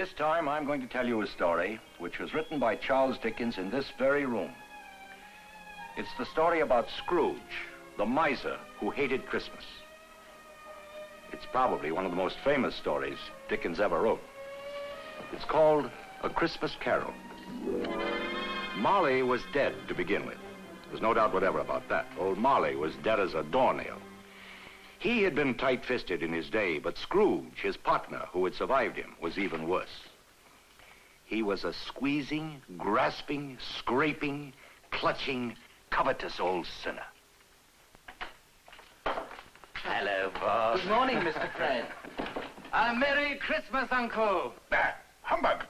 This time I'm going to tell you a story which was written by Charles Dickens in this very room. It's the story about Scrooge, the miser who hated Christmas. It's probably one of the most famous stories Dickens ever wrote. It's called A Christmas Carol. Molly was dead to begin with. There's no doubt whatever about that. Old Molly was dead as a doornail. He had been tight-fisted in his day, but Scrooge, his partner, who had survived him, was even worse. He was a squeezing, grasping, scraping, clutching, covetous old sinner. Hello, boss. Good morning, Mr. Fred. A Merry Christmas, Uncle. Bah, humbug.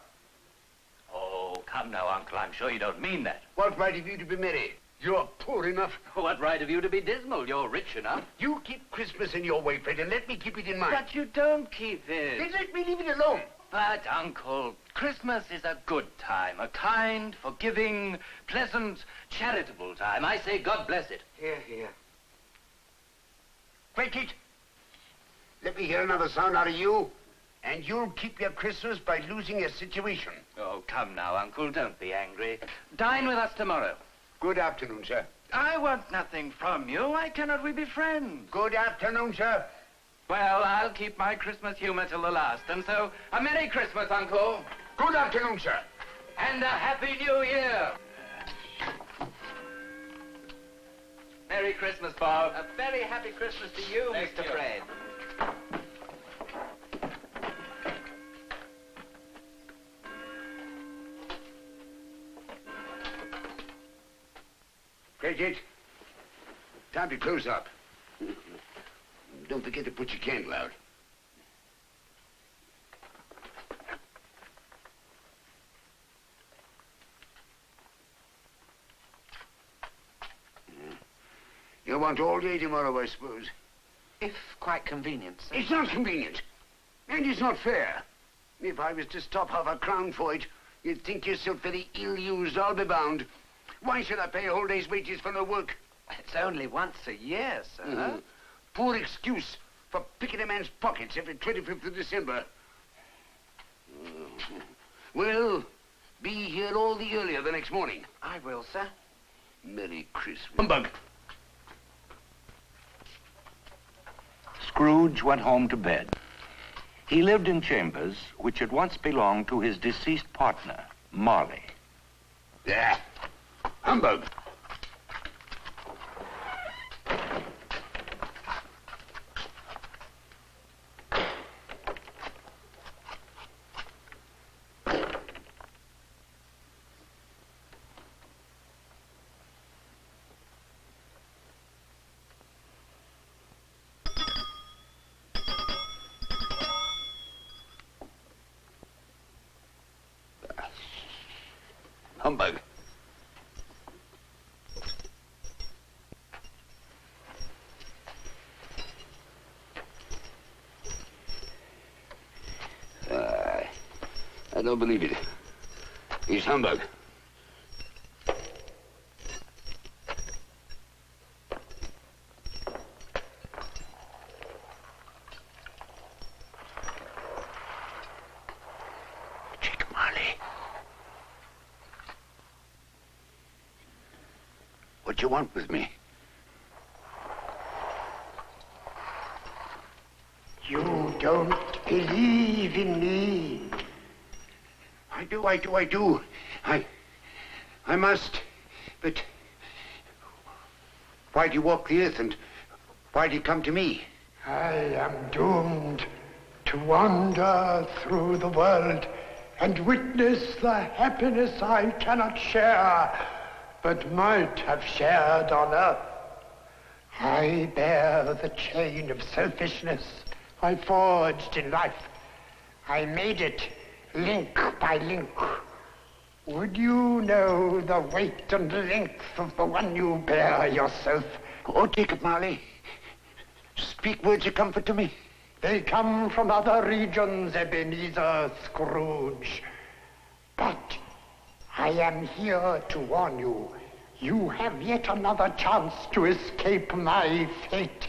Oh, come now, Uncle. I'm sure you don't mean that. What right have you to be merry? You're poor enough. What right have you to be dismal? You're rich enough. You keep Christmas in your way, Fred, and let me keep it in mine. But you don't keep Then it. let me leave it alone. But, Uncle, Christmas is a good time. A kind, forgiving, pleasant, charitable time. I say God bless it. Here, here. Break it. Let me hear another sound out of you, and you'll keep your Christmas by losing your situation. Oh, come now, Uncle. Don't be angry. Dine with us tomorrow. Good afternoon, sir. I want nothing from you. Why cannot we be friends? Good afternoon, sir. Well, I'll keep my Christmas humor till the last. And so, a Merry Christmas, Uncle. Good afternoon, sir. And a Happy New Year. Merry Christmas, Bob. A very happy Christmas to you, Thank Mr. you. Fred. Bridget, time to close up. Don't forget to put your candle out. You'll want all day tomorrow, I suppose. If quite convenient, sir. It's not convenient. And it's not fair. If I was to stop half a crown for it, you'd think yourself very ill-used, I'll be bound. Why should I pay a whole day's wages for no work? It's only once a year, sir. Poor excuse for picking a man's pockets every 25th of December. Well, be here all the earlier the next morning. I will, sir. Merry Christmas. Humbug. Scrooge went home to bed. He lived in chambers which had once belonged to his deceased partner, Molly. Yeah. Humbug. Humbug. I don't believe it. He's humbug. Check Marley. What you want with me? You don't believe in me. I do. I must. But why do you walk the earth and why do you come to me? I am doomed to wander through the world and witness the happiness I cannot share, but might have shared on earth. I bear the chain of selfishness I forged in life. I made it link by link. Would you know the weight and length of the one you bear yourself? Oh, take it, Marley. Speak words of comfort to me. They come from other regions, Ebenezer Scrooge. But I am here to warn you. You have yet another chance to escape my fate.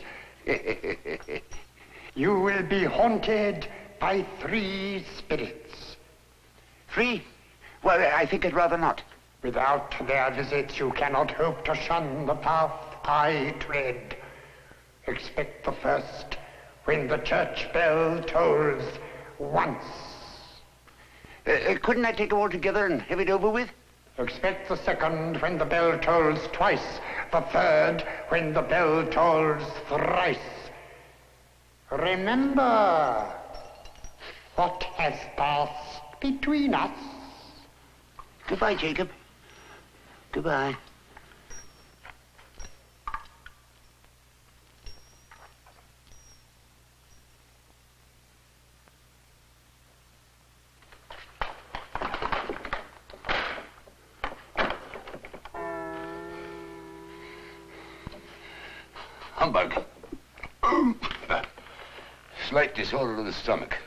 You will be haunted by 3 spirits. Free? Well, I think I'd rather not. Without their visits, you cannot hope to shun the path I tread. Expect the first when the church bell tolls once. Couldn't I take them all together and have it over with? Expect the second when the bell tolls twice. The third when the bell tolls thrice. Remember what has passed between us. Goodbye, Jacob. Goodbye. Humbug. Slight disorder of the stomach.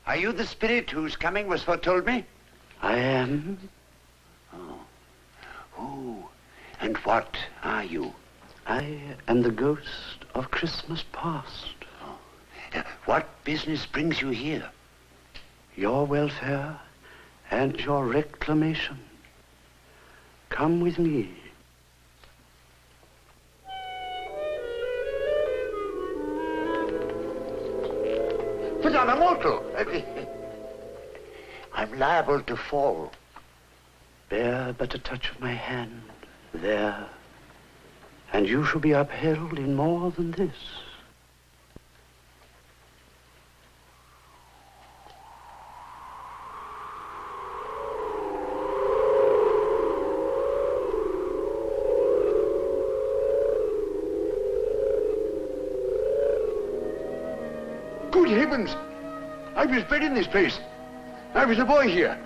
Are you the spirit whose coming was foretold me? I am. Oh, and what are you? I am the ghost of Christmas past. What business brings you here? Your welfare and your reclamation. Come with me. But I'm immortal. I'm liable to fall. Bear but a touch of my hand there, and you shall be upheld in more than this. Good heavens! I was bred in this place. I was a boy here.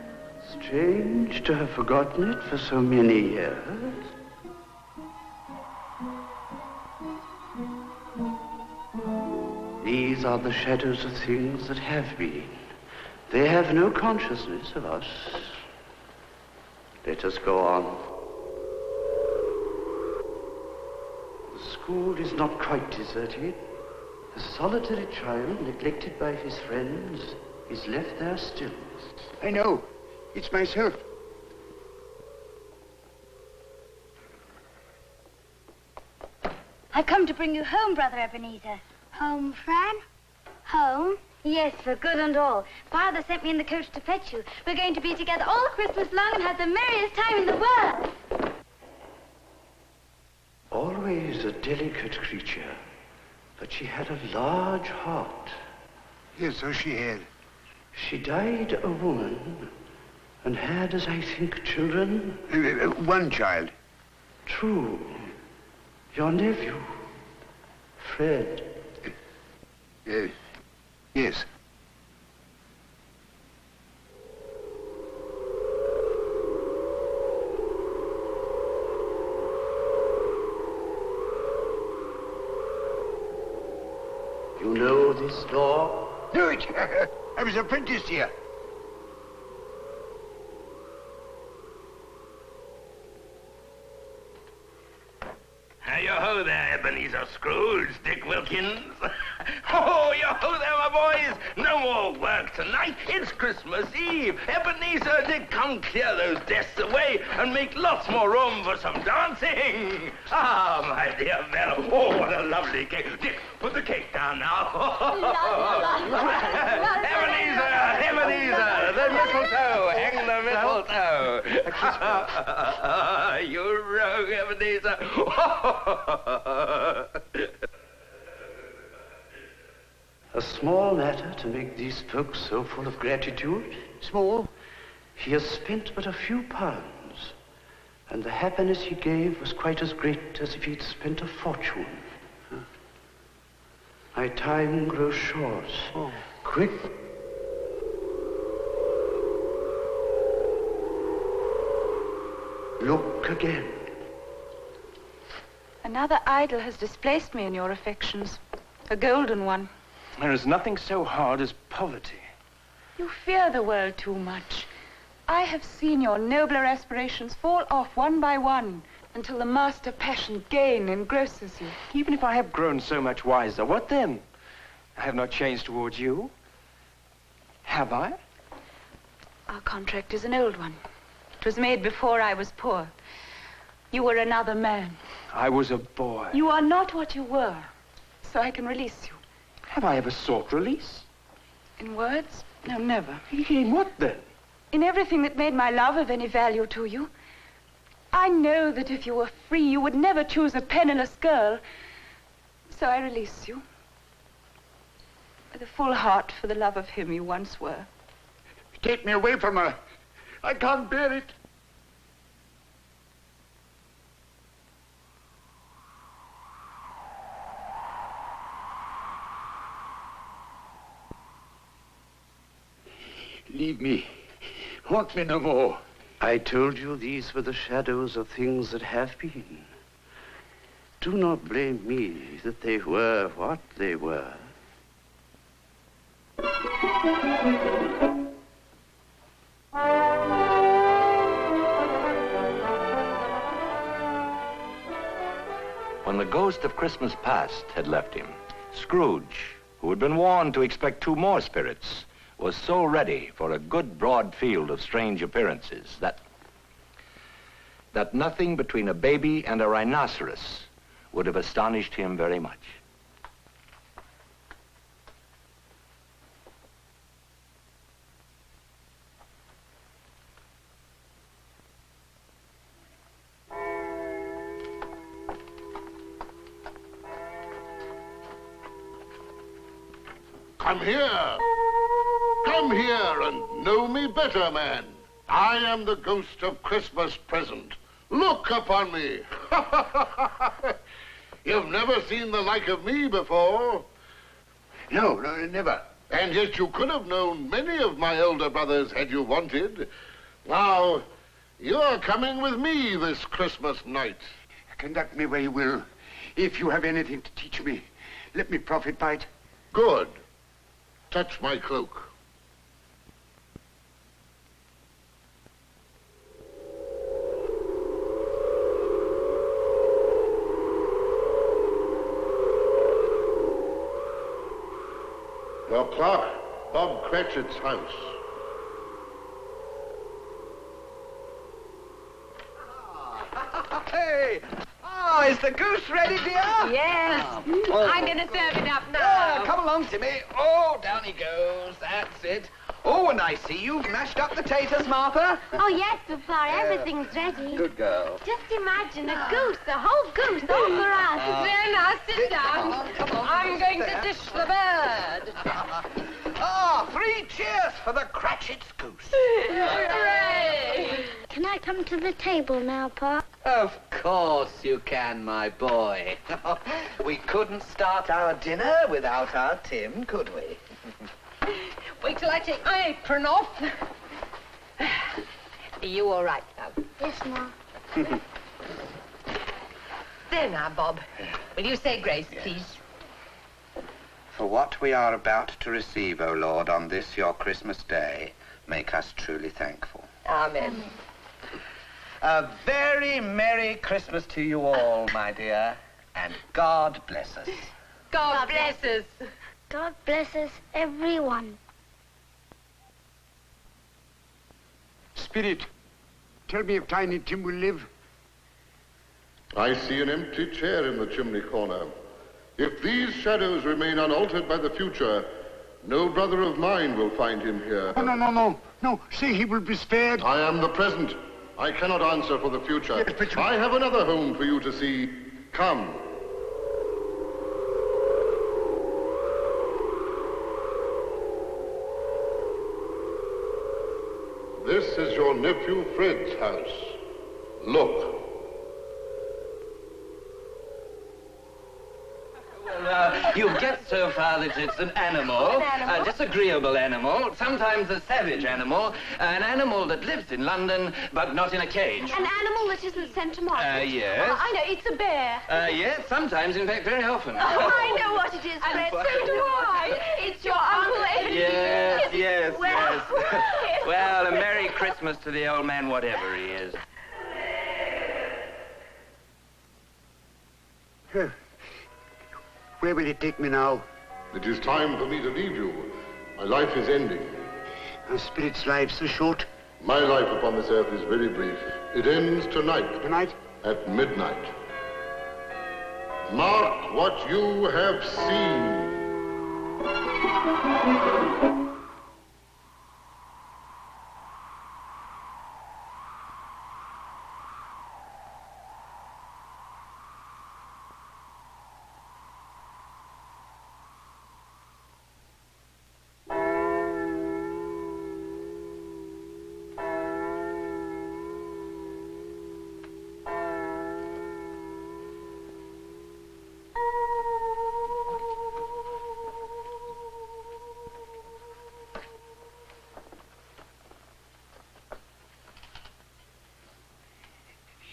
Strange to have forgotten it for so many years. These are the shadows of things that have been. They have no consciousness of us. Let us go on. The school is not quite deserted. The solitary child, neglected by his friends, is left there still. I know. It's myself. I've come to bring you home, Brother Ebenezer. Home, Fran? Home? Yes, for good and all. Father sent me in the coach to fetch you. We're going to be together all Christmas long and have the merriest time in the world. Always a delicate creature, but she had a large heart. Yes, so she had. She died a woman and had, as I think, children. One child. True. Your nephew, Fred. Yes. You know this door? Do it! I was apprenticed here. Yo-ho there, Ebenezer Scrooge, Dick Wilkins. Oh, yo-ho there, my boys. No more work tonight. It's Christmas Eve. Ebenezer, Dick, come clear those desks away and make lots more room for some dancing. Ah, my dear fellow. Oh, what a lovely cake. Dick, put the cake down now. Ebenezer, the mistletoe. Hang the mistletoe. You rogue, Ebenezer. A small matter to make these folks so full of gratitude. Small? He has spent but a few pounds, and the happiness he gave was quite as great as if he'd spent a fortune. My time grows short. Oh. Quick. Look again. Another idol has displaced me in your affections. A golden one. There is nothing so hard as poverty. You fear the world too much. I have seen your nobler aspirations fall off one by one until the master passion gain engrosses you. Even if I have grown so much wiser, what then? I have not changed towards you. Have I? Our contract is an old one. It was made before I was poor. You were another man. I was a boy. You are not what you were, so I can release you. Have I ever sought release? In words? No, never. In what then? In everything that made my love of any value to you. I know that if you were free, you would never choose a penniless girl. So I release you. With a full heart for the love of him you once were. Take me away from her. I can't bear it. Leave me. Haunt me no more. I told you these were the shadows of things that have been. Do not blame me that they were what they were. When the ghost of Christmas past had left him, Scrooge, who had been warned to expect 2 more spirits, was so ready for a good broad field of strange appearances that nothing between a baby and a rhinoceros would have astonished him very much. Come here. Come here and know me better, man. I am the ghost of Christmas present. Look upon me. You've never seen the like of me before. No, never. And yet you could have known many of my elder brothers had you wanted. Now, you're coming with me this Christmas night. Conduct me where you will. If you have anything to teach me, let me profit by it. Good. Touch my cloak. Your clerk, Bob Cratchit's house. Hey! Oh, is the goose ready, dear? Yes. Oh. I'm going to serve it up now. Yeah, come along, Timmy. Oh, down he goes. That's it. Oh, and I see you've mashed up the taters, Martha. Oh, yes, Papa. Everything's ready. Good girl. Just imagine a goose, a whole goose, all for us. There, now, sit down. Come on. I'm going to dish the bird. Ah, 3 cheers for the Cratchit's goose. Hooray! Can I come to the table now, Pa? Of course you can, my boy. We couldn't start our dinner without our Tim, could we? Wait till I take my apron off. Are you all right, love? Yes, Ma. There now, Bob. Will you say grace, please? For what we are about to receive, O Lord, on this your Christmas day, make us truly thankful. Amen. A very Merry Christmas to you all, my dear, and God bless us. God bless us. God bless us, everyone. Spirit, tell me if Tiny Tim will live. I see an empty chair in the chimney corner. If these shadows remain unaltered by the future, no brother of mine will find him here. Oh, no. No, say he will be spared. I am the present. I cannot answer for the future. Yes, but you... I have another home for you to see. Come. This is your nephew Fred's house. Look. You get so far that it's an animal, a disagreeable animal, sometimes a savage animal, an animal that lives in London, but not in a cage. An animal that isn't sent to market? Yes. I know, it's a bear. Yes, sometimes, in fact, very often. Oh, I know what it is, Fred. So do I. It's your Uncle Ebenezer. Yes. Well, Well, a Merry Christmas to the old man, whatever he is. Where will it take me now? It is time for me to leave you. My life is ending. A spirit's life so short. My life upon this earth is very brief. It ends tonight. Tonight? At midnight. Mark what you have seen.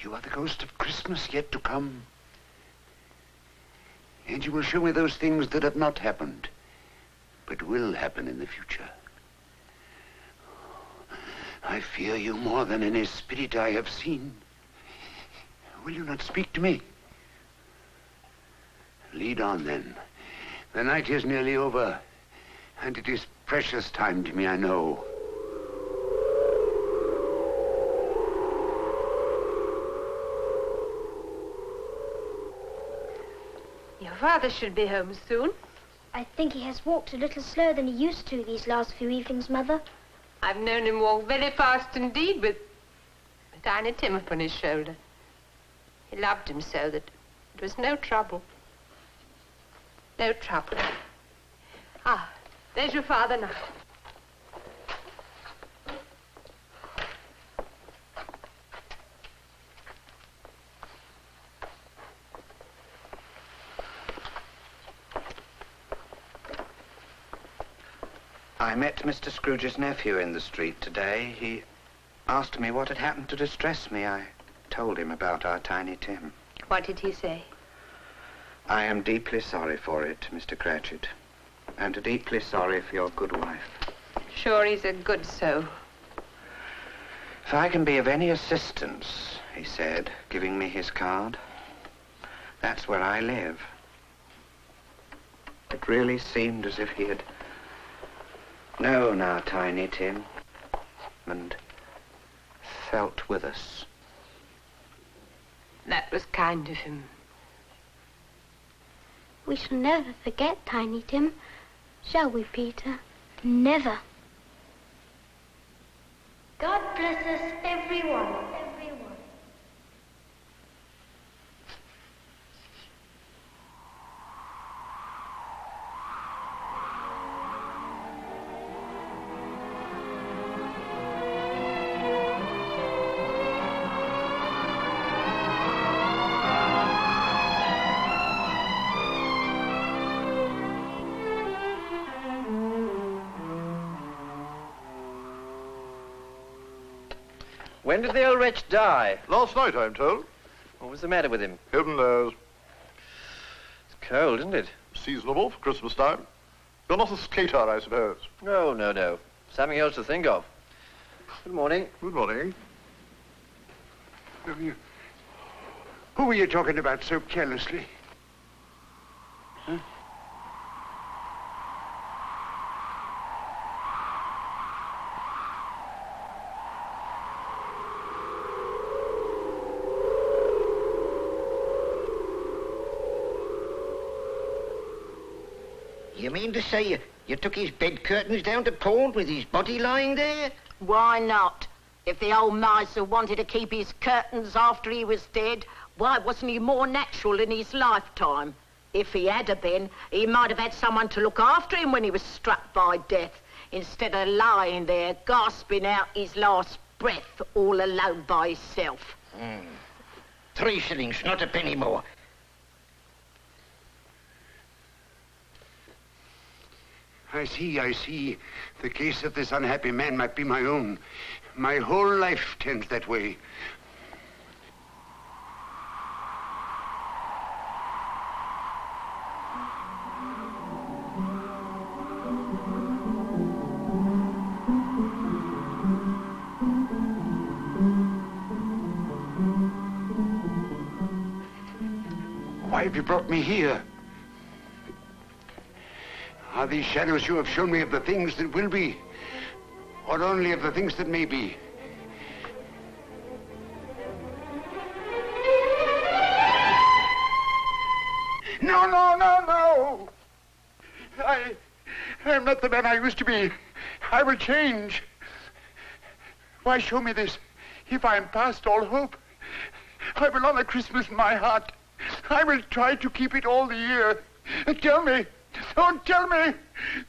You are the ghost of Christmas yet to come. And you will show me those things that have not happened, but will happen in the future. I fear you more than any spirit I have seen. Will you not speak to me? Lead on, then. The night is nearly over, and it is precious time to me, I know. Your father should be home soon. I think he has walked a little slower than he used to these last few evenings, Mother. I've known him walk very fast indeed with Tiny Tim upon his shoulder. He loved him so that it was no trouble. No trouble. Ah, there's your father now. I met Mr. Scrooge's nephew in the street today. He asked me what had happened to distress me. I told him about our Tiny Tim. What did he say? I am deeply sorry for it, Mr. Cratchit, and deeply sorry for your good wife. Sure, he's a good soul. If I can be of any assistance, he said, giving me his card, that's where I live. It really seemed as if he had known our Tiny Tim and felt with us. That was kind of him. We shall never forget Tiny Tim, shall we, Peter? Never. God bless us, everyone. When did the old wretch die? Last night, I'm told. What was the matter with him? Heaven knows. It's cold, isn't it? Seasonable for Christmas time. You're not a skater, I suppose. No, no, no. Something else to think of. Good morning. Good morning. Who were you talking about so carelessly? Huh? You mean to say you took his bed curtains down to pawn with his body lying there? Why not? If the old miser wanted to keep his curtains after he was dead, why wasn't he more natural in his lifetime? If he had a been, he might have had someone to look after him when he was struck by death, instead of lying there gasping out his last breath all alone by himself. 3 shillings, not a penny more. I see. The case of this unhappy man might be my own. My whole life tends that way. have you brought me here? Are these shadows you have shown me of the things that will be, or only of the things that may be? No, no, no, no! I am not the man I used to be. I will change. Why show me this if I am past all hope? I will honor Christmas in my heart. I will try to keep it all the year. Tell me, oh, tell me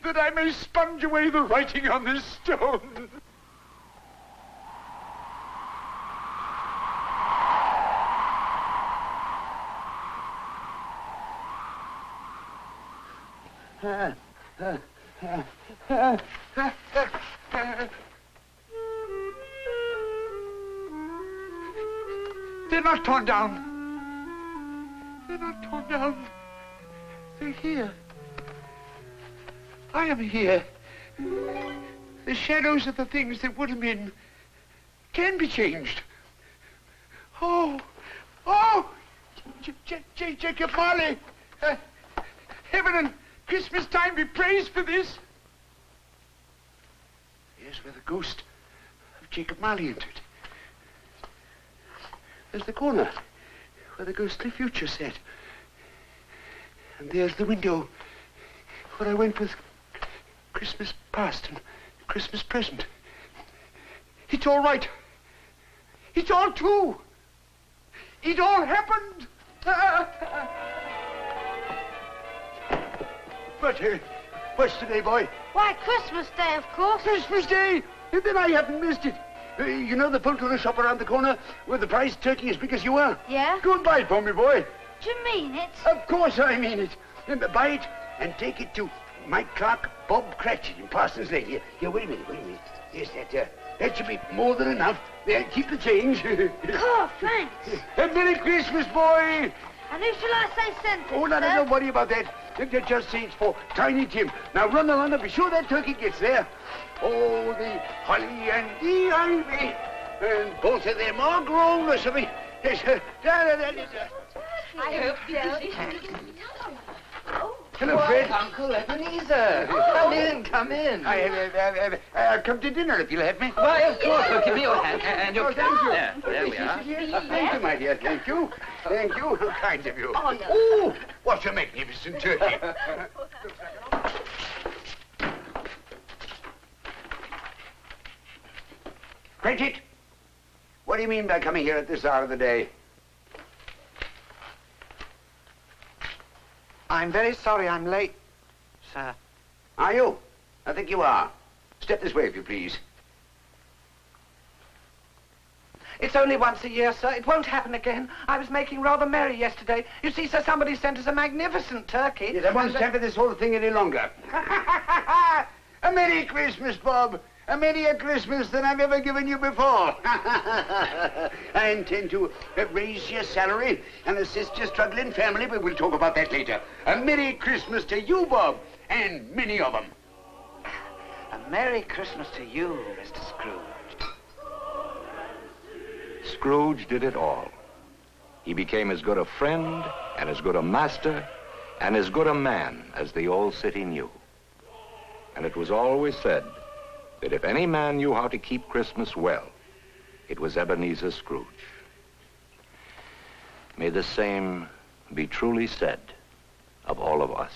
that I may sponge away the writing on this stone. They're not torn down. They're not torn down. They're here. I am here. The shadows of the things that would have been can be changed. Oh, oh, Jacob Marley. Heaven and Christmas time be praised for this. Here's where the ghost of Jacob Marley entered. There's the corner where the ghostly future sat. And there's the window where I went with Christmas past and Christmas present. It's all right. It's all true. It all happened. But what's today, boy? Why, Christmas Day, of course. Christmas Day? Then I haven't missed it. You know the poultry shop around the corner where the prize turkey as big as you are? Yeah? Go and buy it for me, boy. Do you mean it? Of course I mean it. Buy it and take it to Mike Clark, Bob Cratchit in Parsons Lane. Here, wait a minute. Yes, that should be more than enough. There, keep the change. Oh, thanks. A Merry Christmas, boy. And who shall I say sent it, Oh, no, sir? don't worry about that. Just say it's for Tiny Tim. Now run along and be sure that turkey gets there. Oh, the holly and the ivy. And both of them are grown, Elizabeth. Yes, I hope Hello, Fred. Uncle Ebenezer. Come in. I've come to dinner if you'll have me. Why, of course. Well, give me your hand and your Thank you. There we are. Thank you, my dear. Thank you. Thank you. How kind of you. Oh, no. Ooh, what a magnificent turkey. Cratchit, what do you mean by coming here at this hour of the day? I'm very sorry I'm late, sir. Are you? I think you are. Step this way, if you please. It's only once a year, sir. It won't happen again. I was making rather merry yesterday. You see, sir, somebody sent us a magnificent turkey. Yes, I won't stand for this whole thing any longer. A Merry Christmas, Bob. A merrier Christmas than I've ever given you before. I intend to raise your salary and assist your struggling family, but we'll talk about that later. A Merry Christmas to you, Bob, and many of them. A Merry Christmas to you, Mr. Scrooge. Scrooge did it all. He became as good a friend and as good a master and as good a man as the old city knew. And it was always said that if any man knew how to keep Christmas well, it was Ebenezer Scrooge. May the same be truly said of all of us.